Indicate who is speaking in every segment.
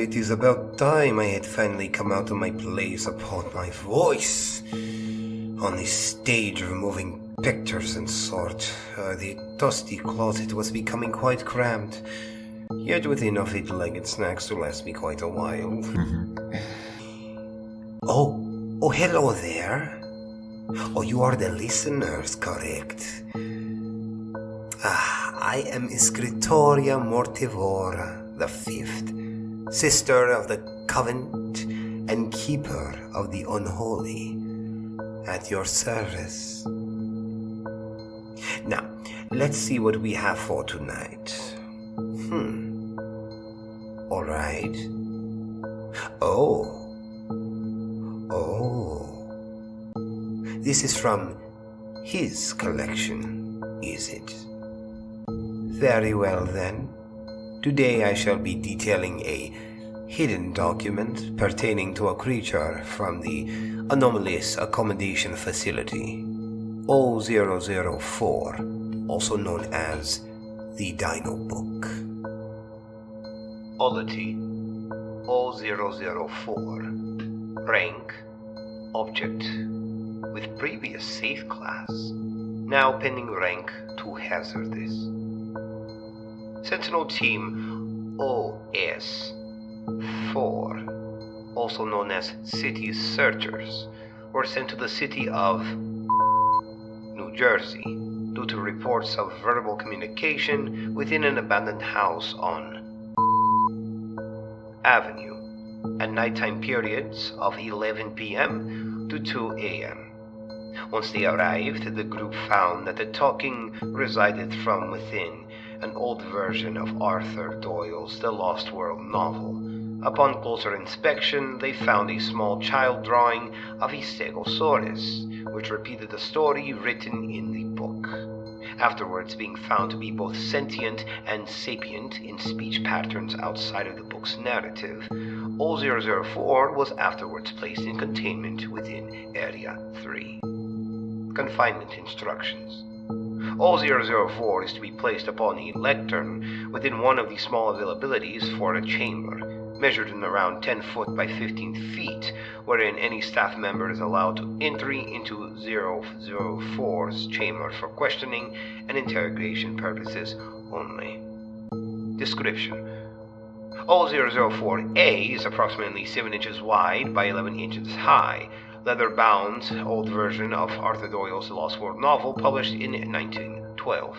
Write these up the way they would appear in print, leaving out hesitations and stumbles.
Speaker 1: it is about time I had finally come out of my place upon my voice. On the stage of moving pictures and sort, the dusty closet was becoming quite cramped, yet with enough eight-legged snacks to last me quite a while. Oh, hello there. Oh, you are the listeners, correct? I am Scriptoria Mortivora the Fifth, sister of the Covenant and keeper of the unholy, at your service. Now, let's see what we have for tonight. All right. Oh. This is from his collection, is it? Very well then. Today I shall be detailing a hidden document pertaining to a creature from the Anomalous Accommodation Facility, O-004, also known as the Dino Book. Oddity, O-004. Rank, Object, with previous safe class, now pending rank too hazardous. Sentinel Team OS-4, also known as City Searchers, were sent to the city of New Jersey due to reports of verbal communication within an abandoned house on Avenue at nighttime periods of 11 p.m. to 2 a.m. Once they arrived, the group found that the talking resided from within an old version of Arthur Doyle's The Lost World novel. Upon closer inspection, they found a small child drawing of a Stegosaurus, which repeated the story written in the book, afterwards being found to be both sentient and sapient in speech patterns outside of the book's narrative. O-004 was afterwards placed in containment within Area 3. Confinement instructions. O-004 is to be placed upon a lectern within one of the small availabilities for a chamber, measured in around 10 foot by 15 feet, wherein any staff member is allowed to entry into 004's chamber for questioning and interrogation purposes only. Description. O-004-A is approximately 7 inches wide by 11 inches high, leather-bound, old version of Arthur Doyle's Lost World novel published in 1912.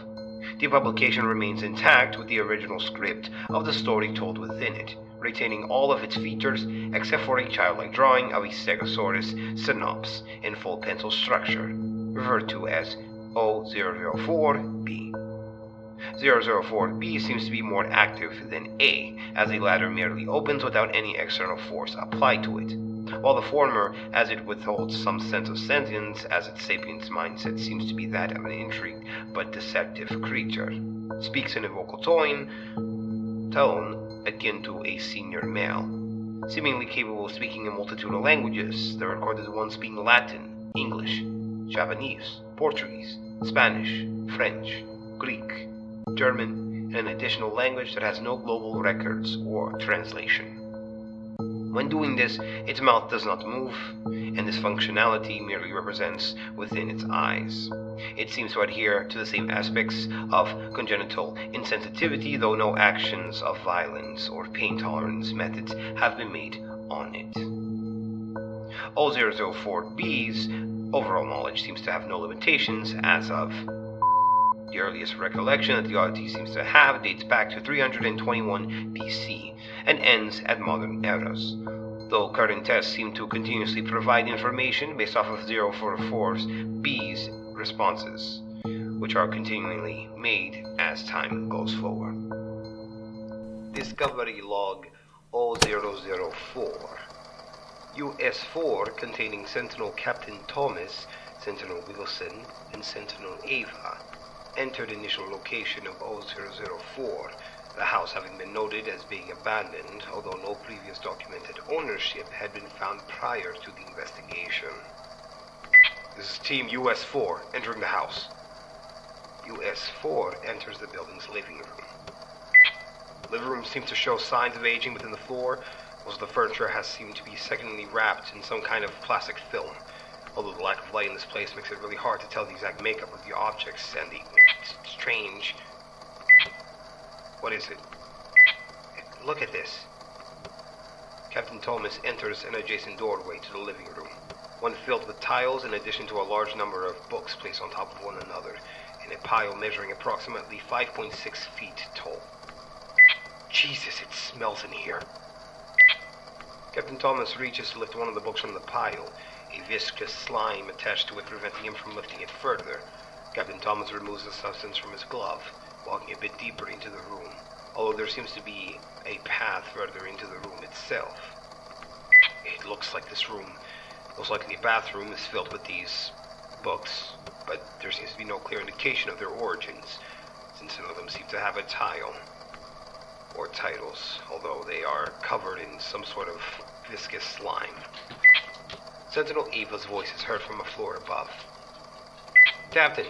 Speaker 1: The publication remains intact with the original script of the story told within it, retaining all of its features except for a childlike drawing of a Stegosaurus Stenops in full pencil structure, referred to as O-004-B. 004-B seems to be more active than A, as the latter merely opens without any external force applied to it, while the former, as it withholds some sense of sentience, as its sapient's mindset seems to be that of an intrigued but deceptive creature, speaks in a vocal tone akin to a senior male, seemingly capable of speaking a multitude of languages, the recorded ones being Latin, English, Japanese, Portuguese, Spanish, French, Greek, German, and an additional language that has no global records or translation. When doing this, its mouth does not move, and this functionality merely represents within its eyes. It seems to adhere to the same aspects of congenital insensitivity, though no actions of violence or pain tolerance methods have been made on it. O-004-B's overall knowledge seems to have no limitations as of the earliest recollection that the Oddity seems to have dates back to 321 BC and ends at modern eras, though current tests seem to continuously provide information based off of 004-B's responses, which are continually made as time goes forward. Discovery Log O-004. US-4 containing Sentinel Captain Thomas, Sentinel Wilson, and Sentinel Ava entered initial location of O-004, the house having been noted as being abandoned, although no previous documented ownership had been found prior to the investigation. This is Team US-4 entering the house. US-4 enters the building's living room. the room seems to show signs of aging within the floor. Most of the furniture has seemed to be secondly wrapped in some kind of plastic film. Although the lack of light in this place makes it really hard to tell the exact makeup of the objects and the strange... What is it? Look at this. Captain Thomas enters an adjacent doorway to the living room, one filled with tiles in addition to a large number of books placed on top of one another in a pile measuring approximately 5.6 feet tall. Jesus, it smells in here. Captain Thomas reaches to lift one of the books from the pile, a viscous slime attached to it preventing him from lifting it further. Captain Thomas removes the substance from his glove, walking a bit deeper into the room, although there seems to be a path further into the room itself. It looks like this room, most likely a bathroom, is filled with these books, but there seems to be no clear indication of their origins, since none of them seem to have a tile or titles, although they are covered in some sort of viscous slime. Sentinel Eva's voice is heard from the floor above. Captain,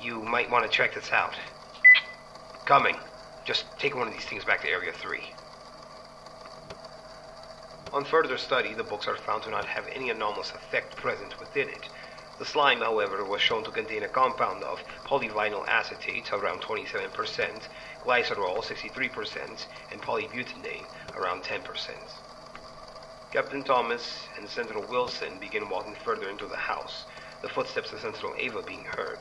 Speaker 1: you might want to check this out. Coming. Just take one of these things back to Area 3. On further study, the books are found to not have any anomalous effect present within it. The slime, however, was shown to contain a compound of polyvinyl acetate, around 27%, glycerol, 63%, and polybutane, around 10%. Captain Thomas and Sentinel Wilson begin walking further into the house, the footsteps of Sentinel Ava being heard.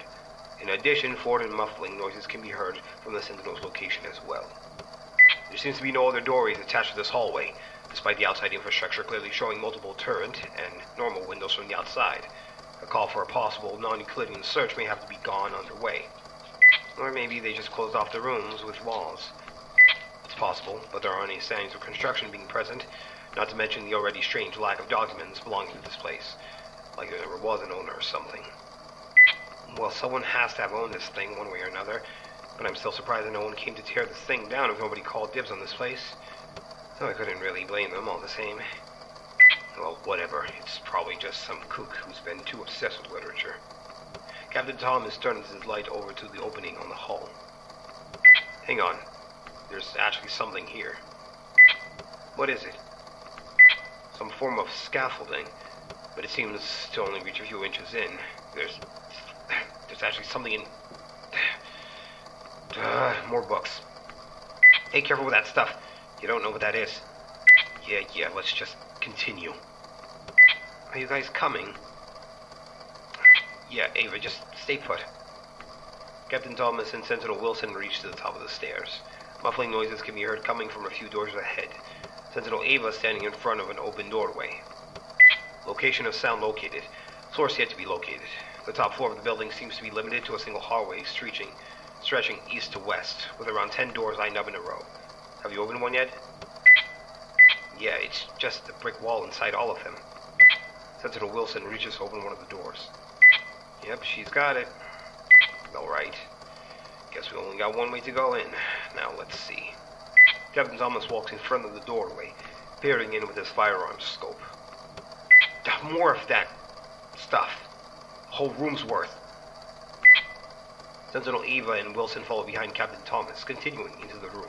Speaker 1: In addition, foreign muffling noises can be heard from the Sentinel's location as well. There seems to be no other doorways attached to this hallway, despite the outside infrastructure clearly showing multiple turret and normal windows from the outside. A call for a possible non-Euclidean search may have to be gone underway. Or maybe they just closed off the rooms with walls. It's possible, but there aren't any signs of construction being present, not to mention the already strange lack of documents belonging to this place, like there never was an owner or something. Well, someone has to have owned this thing one way or another, but I'm still surprised that no one came to tear this thing down if nobody called dibs on this place. Though I couldn't really blame them all the same. Well, whatever. It's probably just some kook who's been too obsessed with literature. Captain Thomas turns his light over to the opening on the hull. Hang on. There's actually something here. What is it? Some form of scaffolding, but it seems to only reach a few inches in. There's actually something in... more books. Hey, careful with that stuff. You don't know what that is. Yeah, let's just continue. Are you guys coming? Yeah, Ava, just stay put. Captain Thomas and Sentinel Wilson reach to the top of the stairs. Muffling noises can be heard coming from a few doors ahead. Sentinel Ava standing in front of an open doorway. Location of sound located. Source yet to be located. The top floor of the building seems to be limited to a single hallway stretching east to west, with around 10 doors lined up in a row. Have you opened one yet? Yeah, it's just the brick wall inside all of them. Sentinel Wilson reaches to open one of the doors. Yep, she's got it. Alright. Guess we only got one way to go in. Now, let's see. Captain Thomas walks in front of the doorway, peering in with his firearms scope. More of that stuff. Whole room's worth. Sentinel Eva and Wilson follow behind Captain Thomas, continuing into the room.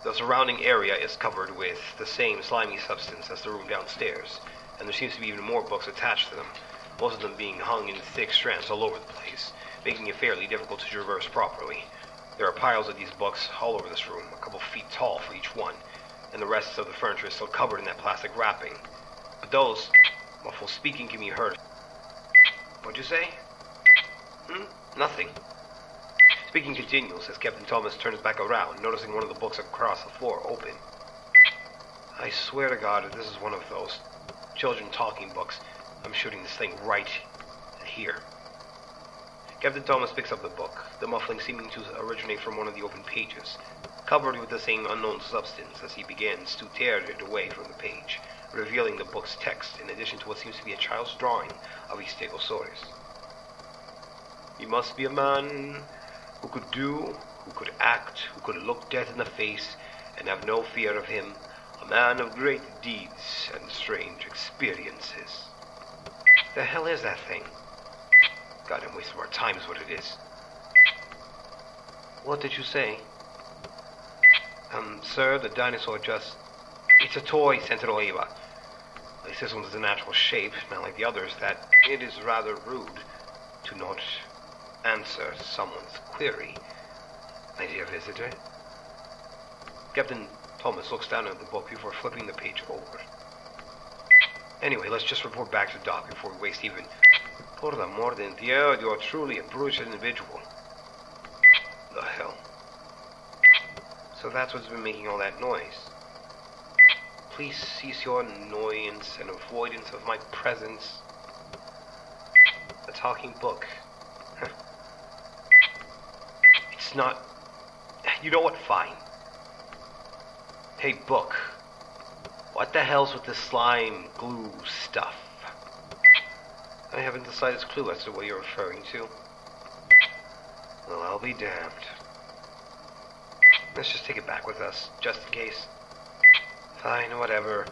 Speaker 1: The surrounding area is covered with the same slimy substance as the room downstairs, and there seems to be even more books attached to them, most of them being hung in thick strands all over the place, making it fairly difficult to traverse properly. There are piles of these books all over this room, a couple feet tall for each one, and the rest of the furniture is still covered in that plastic wrapping. But those, muffled speaking can be heard. What'd you say? Nothing. Speaking continues as Captain Thomas turns back around, noticing one of the books across the floor open. I swear to God, if this is one of those children talking books, I'm shooting this thing right here. Captain Thomas picks up the book, the muffling seeming to originate from one of the open pages, covered with the same unknown substance as he begins to tear it away from the page, revealing the book's text in addition to what seems to be a child's drawing of a Stegosaurus. He must be a man who could do, who could act, who could look death in the face and have no fear of him, a man of great deeds and strange experiences. The hell is that thing? Goddamn waste of our time is what it is. What did you say? Sir, the dinosaur just... It's a toy, Sentinel Eva. At least this one's a natural shape, not like the others, that it is rather rude to not answer someone's query, my dear visitor. Captain Thomas looks down at the book before flipping the page over. Anyway, let's just report back to Doc before we waste even... Por the amor de Dios, you're truly a brutish individual. The hell? So that's what's been making all that noise. Please cease your annoyance and avoidance of my presence. A talking book. It's not... You know what? Fine. Hey, book. What the hell's with this slime glue stuff? I haven't the slightest clue as to what you're referring to. Well, I'll be damned. Let's just take it back with us, just in case. Fine, whatever.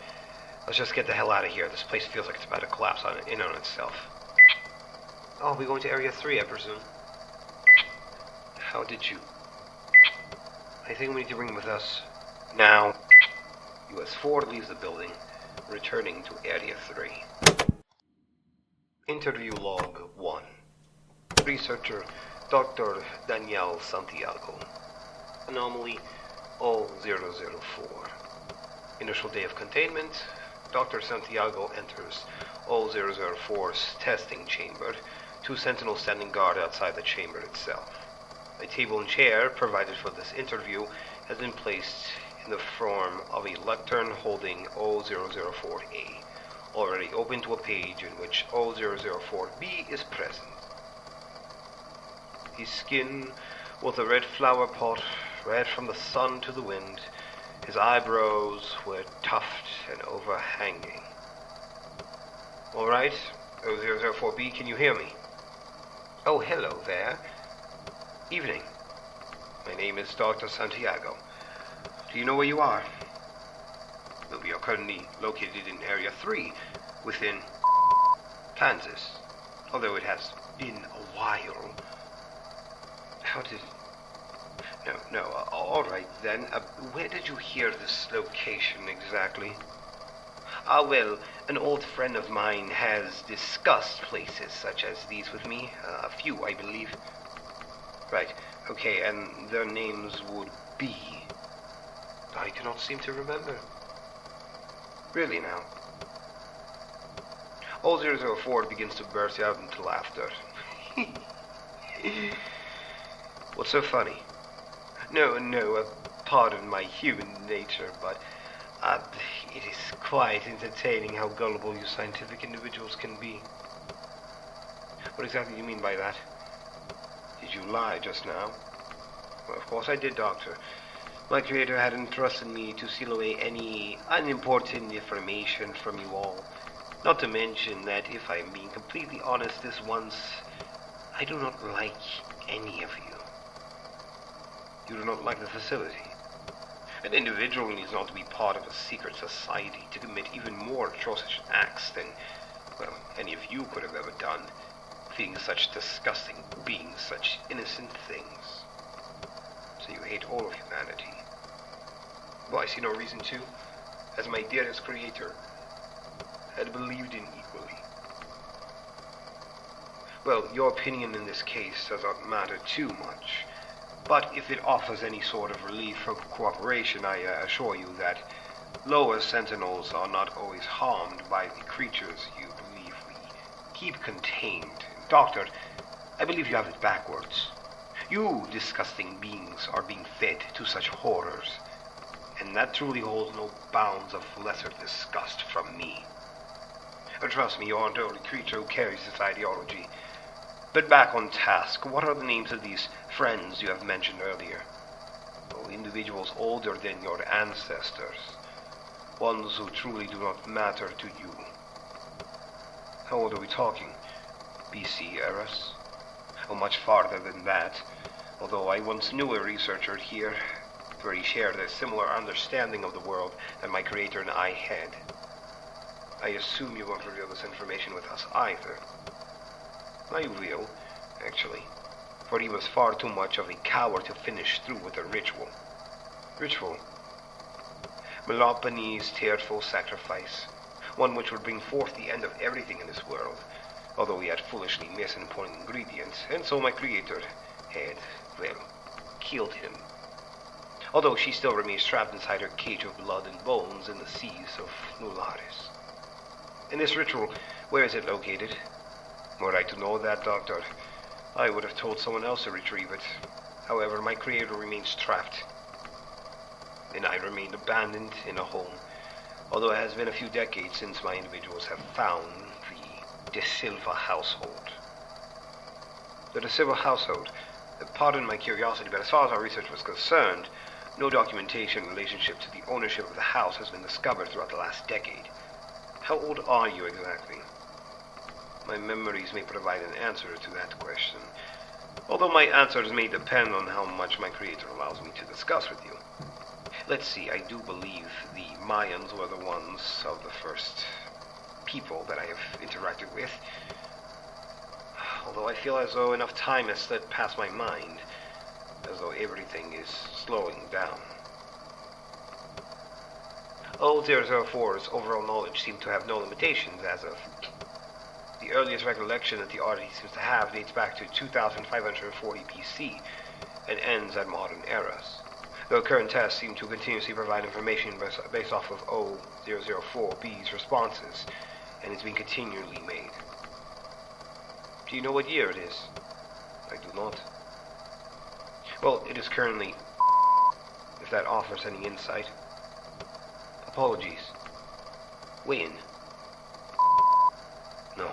Speaker 1: Let's just get the hell out of here. This place feels like it's about to collapse in on itself. Oh, we're going to Area 3, I presume. How did you... I think we need to bring him with us. Now. US 4 leaves the building, returning to Area 3. Interview Log 1. Researcher Dr. Daniel Santiago. Anomaly O-004. Initial day of containment. Dr. Santiago enters O-004's testing chamber. 2 sentinels standing guard outside the chamber itself. A table and chair provided for this interview has been placed in the form of a lectern holding O-004-A, already open to a page in which O-004-B is present. His skin was a red flower pot, red from the sun to the wind. His eyebrows were tufted and overhanging. All right, O-004-B, can you hear me? Oh, hello there. Evening. My name is Dr. Santiago. Do you know where you are? Well, we are currently located in Area 3, within Kansas. Although it has been a while. How did... No, all right then. Where did you hear this location exactly? Well, an old friend of mine has discussed places such as these with me. A few, I believe. Right, okay, and their names would be... I cannot seem to remember. Really now. O-004 begins to burst out into laughter. What's so funny? No, pardon my human nature, but it is quite entertaining how gullible you scientific individuals can be. What exactly do you mean by that? Did you lie just now? Well, of course I did, Doctor. My creator had entrusted me to seal away any unimportant information from you all. Not to mention that, if I'm being completely honest this once, I do not like any of you. You do not like the facility. An individual needs not to be part of a secret society to commit even more atrocious acts than, well, any of you could have ever done, feeding such disgusting beings such innocent things. So you hate all of humanity. Well, I see no reason to, as my dearest creator had believed in equally. Well, your opinion in this case does not matter too much. But if it offers any sort of relief or cooperation, I assure you that lower sentinels are not always harmed by the creatures you believe we keep contained. Doctor, I believe you have it backwards. You disgusting beings are being fed to such horrors, and that truly holds no bounds of lesser disgust from me. Trust me, you aren't the only creature who carries this ideology. But back on task, what are the names of these friends you have mentioned earlier? Oh, individuals older than your ancestors. Ones who truly do not matter to you. How old are we talking? BC eras? Oh, much farther than that. Although I once knew a researcher here, where he shared a similar understanding of the world that my creator and I had. I assume you won't reveal this information with us either. I will, actually. for he was far too much of a coward to finish through with a ritual. Ritual? Melophanes' tearful sacrifice, one which would bring forth the end of everything in this world, although he had foolishly missed an important ingredient, and so my creator had, well, killed him. Although she still remains trapped inside her cage of blood and bones in the seas of Nularis. And this ritual, where is it located? Were I to know that, Doctor, I would have told someone else to retrieve it. However, my creator remains trapped, and I remain abandoned in a home, although it has been a few decades since my individuals have found the De Silva household. The De Silva household, pardon my curiosity, but as far as our research was concerned, no documentation in relationship to the ownership of the house has been discovered throughout the last decade. How old are you exactly? My memories may provide an answer to that question, although my answers may depend on how much my creator allows me to discuss with you. Let's see, I do believe the Mayans were the ones of the first people that I have interacted with, although I feel as though enough time has slipped past my mind, as though everything is slowing down. O-004's overall knowledge seemed to have no limitations as of. The earliest recollection that the Oddity seems to have dates back to 2540 BC and ends at modern eras, though current tests seem to continuously provide information based off of O-004-B's responses, and it's being continually made. Do you know what year it is? I do not. Well, it is currently, if that offers any insight. Apologies. When? No,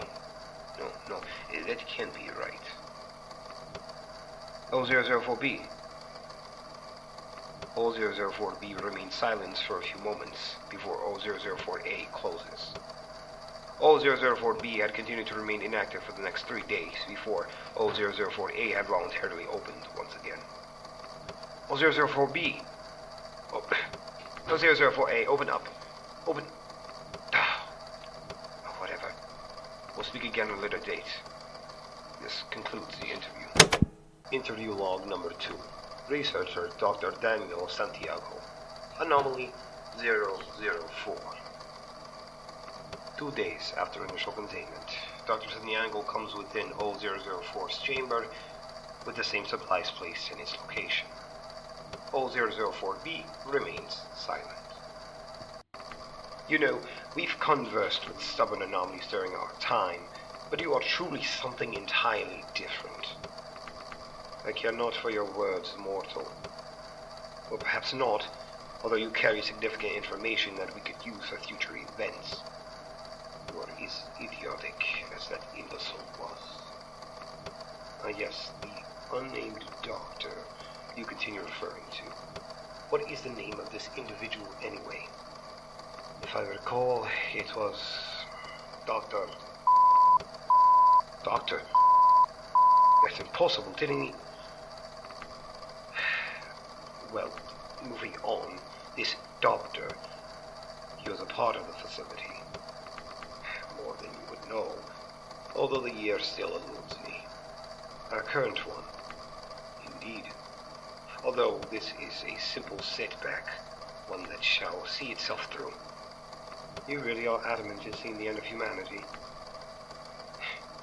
Speaker 1: that can't be right. O-004-B. O-004-B remains silent for a few moments before O-004-A closes. O-004-B had continued to remain inactive for the next 3 days before O-004-A had voluntarily opened once again. O-004-B! O-004-A, open up. Open. Whatever. We'll speak again at a later date. This concludes the interview. Interview log number 2. Researcher Dr. Daniel Santiago. Anomaly 004. 2 days after initial containment, Dr. Santiago comes within O-004's chamber with the same supplies placed in its location. O-004-B remains silent. You know, we've conversed with stubborn anomalies during our time, but you are truly something entirely different. I care not for your words, mortal. Or perhaps not, although you carry significant information that we could use for future events. You are as idiotic as that imbecile was. Ah yes, the unnamed doctor you continue referring to. What is the name of this individual anyway? If I recall, it was Doctor. That's impossible, didn't he? Well, moving on, this doctor, he was a part of the facility. More than you would know, although the year still eludes me. Our current one, indeed. Although this is a simple setback, one that shall see itself through. You really are adamant in seeing the end of humanity.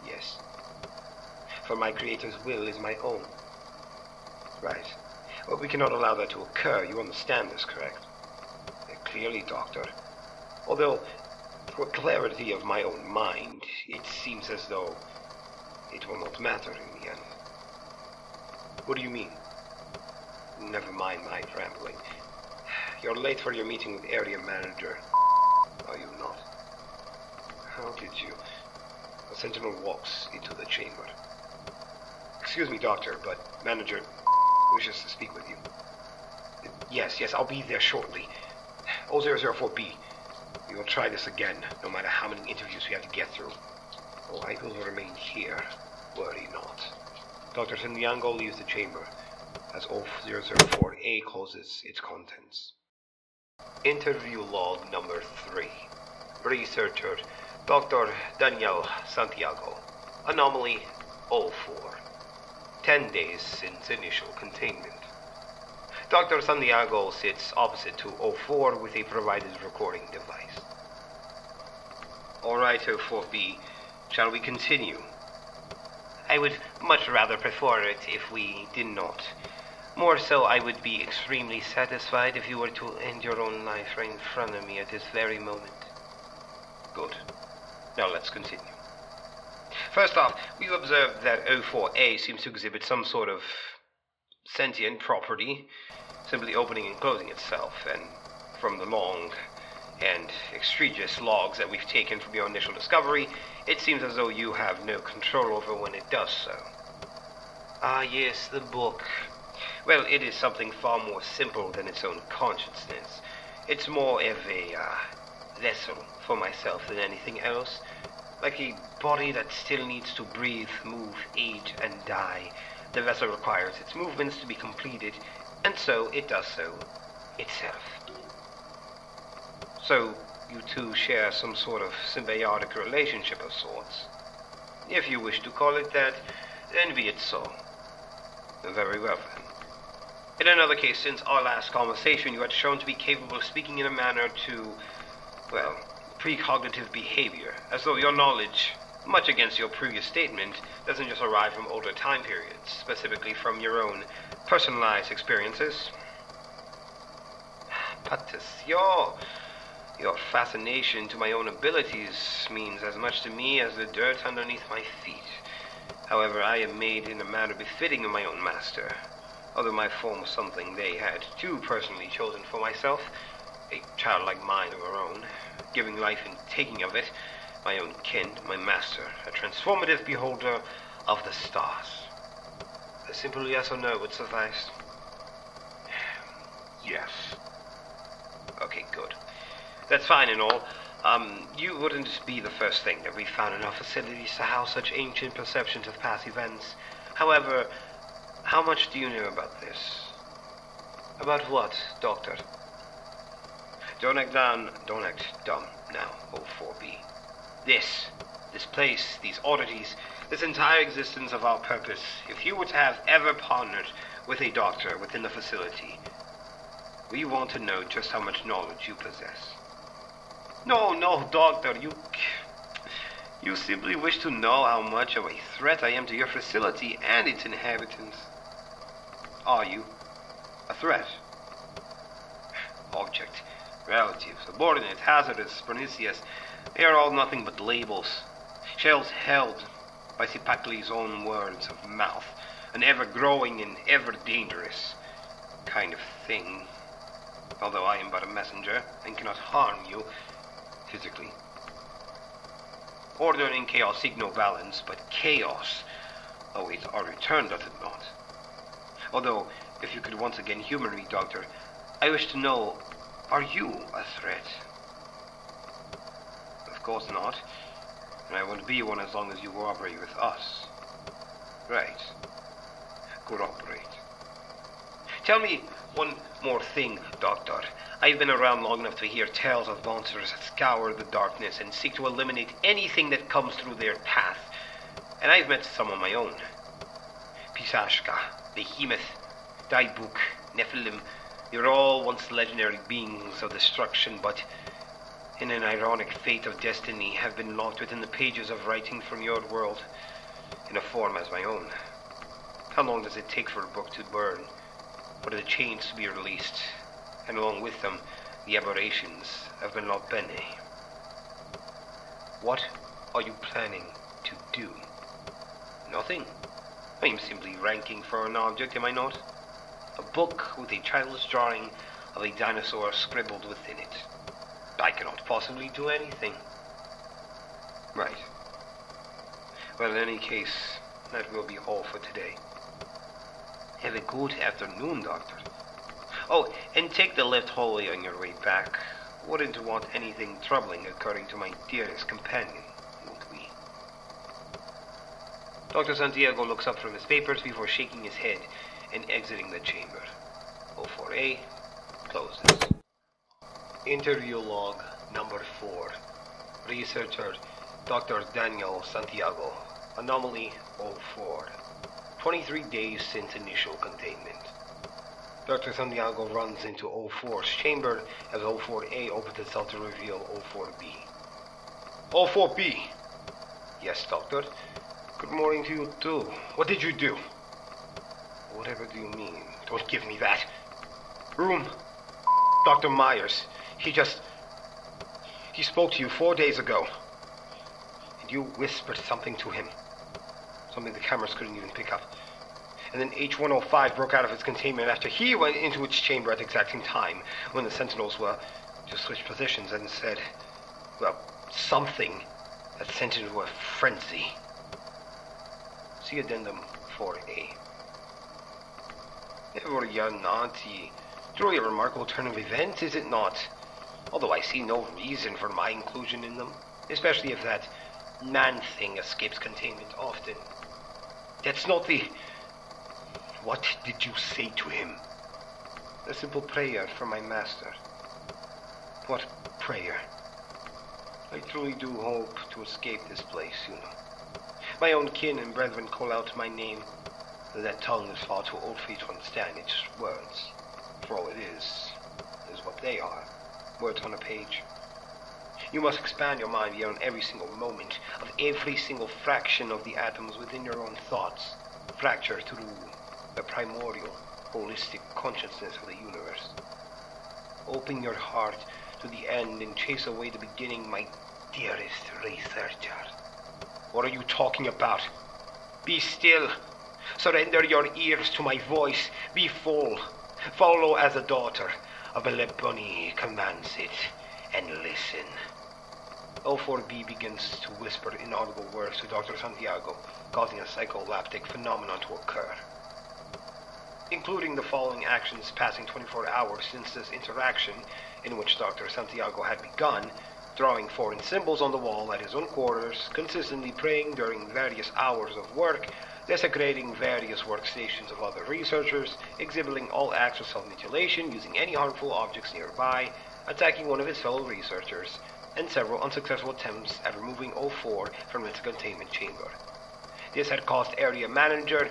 Speaker 1: Yes. For my creator's will is my own. Right. Well, we cannot allow that to occur. You understand this, correct? Clearly, Doctor. Although, for clarity of my own mind, it seems as though it will not matter in the end. What do you mean? Never mind my rambling. You're late for your meeting with Area Manager. Are you not? How did you? A sentinel walks into the chamber. Excuse me, Doctor, but Manager wishes to speak with you. Yes, I'll be there shortly. O-004-B. We will try this again, no matter how many interviews we have to get through. Oh, I will remain here. Worry not. Dr. Santiago leaves the chamber as O-004-A closes its contents. Interview log number 3. Researcher Dr. Daniel Santiago. Anomaly 04. 10 days since initial containment. Dr. Santiago sits opposite to O-04 with a provided recording device. All right, O-004-B, shall we continue? I would much rather prefer it if we did not. More so, I would be extremely satisfied if you were to end your own life right in front of me at this very moment. Good. Now let's continue. First off, we've observed that O-004-A seems to exhibit some sort of sentient property, simply opening and closing itself, and from the long and egregious logs that we've taken from your initial discovery, it seems as though you have no control over when it does so. Ah, yes, the book. Well, it is something far more simple than its own consciousness. It's more of a vessel for myself than anything else. Like a body that still needs to breathe, move, age, and die. The vessel requires its movements to be completed, and so it does so itself. So, you two share some sort of symbiotic relationship of sorts. If you wish to call it that, then be it so. Very well, then. In another case, since our last conversation, you had shown to be capable of speaking in a manner to, well, precognitive behavior, as though your knowledge, much against your previous statement, doesn't just arrive from older time periods, specifically from your own personalized experiences. But your fascination to my own abilities means as much to me as the dirt underneath my feet. However, I am made in a manner befitting of my own master, although my form was something they had too personally chosen for myself, a childlike mind of her own, giving life and taking of it, my own kin, my master, a transformative beholder of the stars. A simple yes or no would suffice. Yes. Okay, good. That's fine and all. You wouldn't be the first thing that we found in our facilities to house such ancient perceptions of past events. However, how much do you know about this? About what, Doctor? Don't act dumb now, O-004-B. This place, these oddities, this entire existence of our purpose, if you would have ever partnered with a doctor within the facility, we want to know just how much knowledge you possess. No, Doctor, you simply wish to know how much of a threat I am to your facility and its inhabitants. Are you a threat? Object, relative, subordinate, hazardous, pernicious, they are all nothing but labels. Shells held by Sipakli's own words of mouth, an ever-growing and ever-dangerous kind of thing. Although I am but a messenger and cannot harm you physically. Order in chaos seek no balance, but chaos awaits our return, does it not? Although, if you could once again humor me, Doctor, I wish to know, are you a threat? Of course not, and I won't be one as long as you cooperate with us. Right. Cooperate. Tell me one more thing, Doctor. I've been around long enough to hear tales of monsters that scour the darkness and seek to eliminate anything that comes through their path. And I've met some of my own. Pisashka, Behemoth, Daibuk, Nephilim, you're all once legendary beings of destruction, but in an ironic fate of destiny have been locked within the pages of writing from your world in a form as my own. How long does it take for a book to burn, for the chains to be released, and along with them, the aberrations of Benlot Bene? What are you planning to do? Nothing. I am simply ranking for an object, am I not? A book with a childless drawing of a dinosaur scribbled within it. I cannot possibly do anything. Right. Well, in any case, that will be all for today. Have a good afternoon, Doctor. Oh, and take the left hallway on your way back. Wouldn't want anything troubling occurring to my dearest companion, would we? Dr. Santiago looks up from his papers before shaking his head and exiting the chamber. O-004-A closes. Interview log number 4. Researcher Dr. Daniel Santiago. Anomaly 04. 23 days since initial containment. Dr. Santiago runs into O-004's chamber as O-004-A opens itself to reveal O-004-B. O-004-B! Yes, Doctor. Good morning to you too. What did you do? Whatever do you mean? Don't give me that. Room. Dr. Myers. He spoke to you 4 days ago. And you whispered something to him. Something the cameras couldn't even pick up. And then H-105 broke out of its containment after he went into its chamber at the exact same time when the Sentinels were just switched positions and said, well, something that sent into a frenzy. See Addendum 4A. Never you're naughty. Truly a remarkable turn of events, is it not? Although I see no reason for my inclusion in them, especially if that man thing escapes containment often. That's not the... What did you say to him? A simple prayer for my master. What prayer? I truly do hope to escape this place, you know. My own kin and brethren call out my name, though that tongue is far too old for you to understand its words. For all it is what they are, words on a page. You must expand your mind beyond every single moment of every single fraction of the atoms within your own thoughts, fracture through the primordial, holistic consciousness of the universe. Open your heart to the end and chase away the beginning, my dearest researcher. What are you talking about? Be still. Surrender your ears to my voice. Be full. Follow as a daughter of Beleboni commands it, and listen. O-004-B begins to whisper inaudible words to Dr. Santiago, causing a psycholaptic phenomenon to occur. Including the following actions passing 24 hours since this interaction, in which Dr. Santiago had begun, drawing foreign symbols on the wall at his own quarters, consistently praying during various hours of work, desecrating various workstations of other researchers, exhibiting all acts of self-mutilation, using any harmful objects nearby, attacking one of his fellow researchers, and several unsuccessful attempts at removing O-004 from its containment chamber. This had caused Area Manager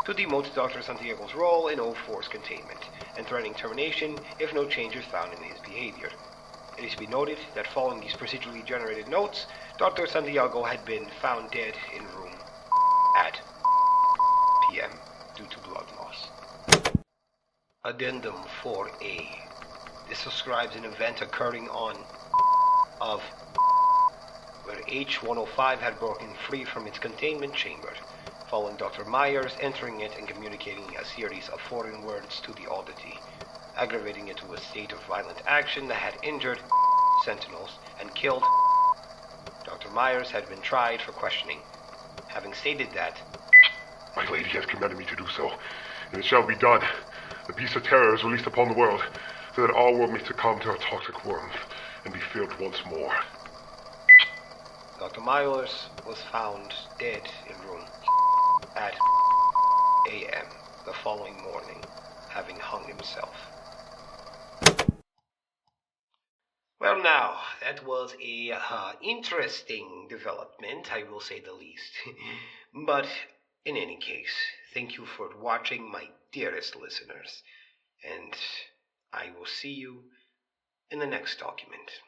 Speaker 1: to demote Dr. Santiago's role in O-004's containment, and threatening termination if no change is found in his behavior. It is to be noted that following these procedurally generated notes, Dr. Santiago had been found dead in room at PM due to blood loss. Addendum 4A. This describes an event occurring on of where H-105 had broken free from its containment chamber, following Dr. Myers entering it and communicating a series of foreign words to the Oddity, aggravating it to a state of violent action that had injured Sentinels and killed. Dr. Myers had been tried for questioning, having stated that,
Speaker 2: "My lady has commanded me to do so, and it shall be done. The beast of terror is released upon the world, so that all world may succumb to our toxic warmth and be filled once more."
Speaker 1: Dr. Myers was found dead in room at AM the following morning, having hung himself. Well, now, that was a interesting development, I will say the least. But in any case, thank you for watching, my dearest listeners, and I will see you in the next document.